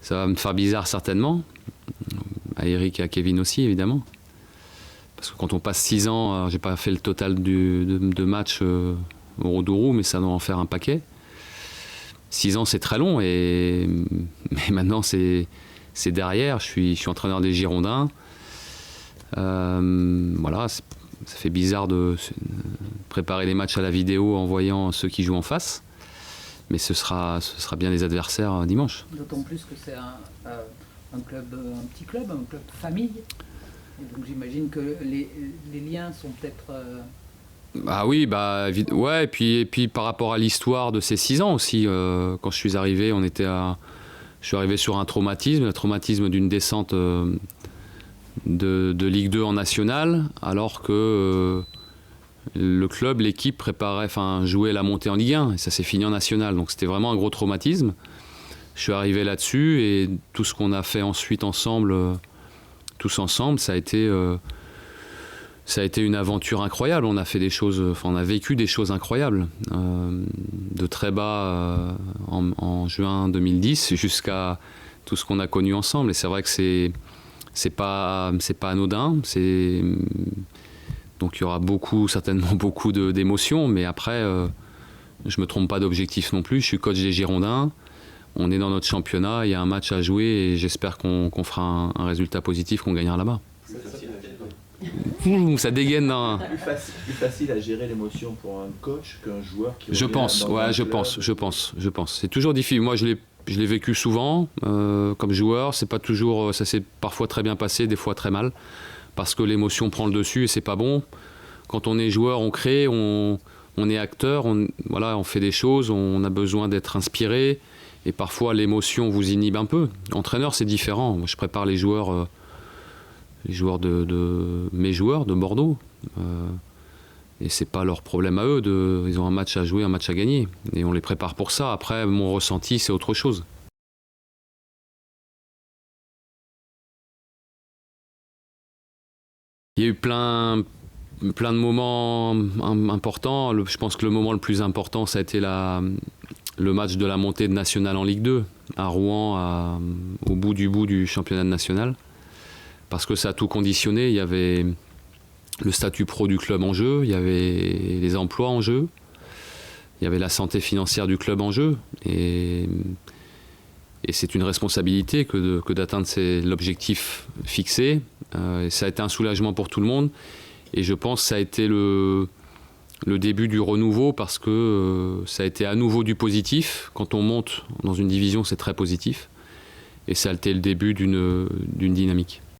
Ça va me faire bizarre certainement, à Eric et à Kevin aussi évidemment. Parce que quand on passe 6 ans, j'ai pas fait le total de matchs au Rodourou, mais ça doit en faire un paquet. 6 ans c'est très long, mais maintenant c'est derrière, je suis entraîneur des Girondins. Voilà, ça fait bizarre de préparer les matchs à la vidéo en voyant ceux qui jouent en face. Mais ce sera bien les adversaires dimanche. D'autant plus que c'est un petit club, un club famille. Et donc j'imagine que les liens sont peut-être... Ah oui, ouais, et puis par rapport à l'histoire de ces 6 ans aussi, quand je suis arrivé, je suis arrivé sur un traumatisme, le traumatisme d'une descente de Ligue 2 en National, alors que le club, l'équipe jouait la montée en Ligue 1, et ça s'est fini en National, donc c'était vraiment un gros traumatisme. Je suis arrivé là-dessus, et tout ce qu'on a fait ensuite ensemble, tous ensemble, ça a été une aventure incroyable. On a fait des choses, on a vécu des choses incroyables, de très bas en juin 2010 jusqu'à tout ce qu'on a connu ensemble. Et c'est vrai que c'est pas anodin. Donc il y aura certainement beaucoup d'émotions, mais après, je me trompe pas d'objectif non plus. Je suis coach des Girondins. On est dans notre championnat, il y a un match à jouer et j'espère qu'on fera un résultat positif, qu'on gagnera là-bas. Ça dégaine dans... Plus facile à gérer l'émotion pour un coach qu'un joueur qui... Je pense. C'est toujours difficile. Moi, je l'ai vécu souvent comme joueur. C'est pas toujours... Ça s'est parfois très bien passé, des fois très mal, parce que l'émotion prend le dessus et c'est pas bon. Quand on est joueur, on crée, on est acteur, on fait des choses, on a besoin d'être inspiré. Et parfois, l'émotion vous inhibe un peu. Entraîneur, c'est différent. Moi, je prépare les joueurs mes joueurs de Bordeaux. Et c'est pas leur problème à eux. Ils ont un match à jouer, un match à gagner. Et on les prépare pour ça. Après, mon ressenti, c'est autre chose. Il y a eu plein de moments importants. Je pense que le moment le plus important, ça a été le match de la montée de National en Ligue 2, à Rouen, au bout du championnat national. Parce que ça a tout conditionné. Il y avait le statut pro du club en jeu, il y avait les emplois en jeu, il y avait la santé financière du club en jeu. Et c'est une responsabilité que d'atteindre l'objectif fixé. Et ça a été un soulagement pour tout le monde. Et je pense que ça a été le début du renouveau parce que ça a été à nouveau du positif. Quand on monte dans une division, c'est très positif. Et ça a été le début d'une dynamique.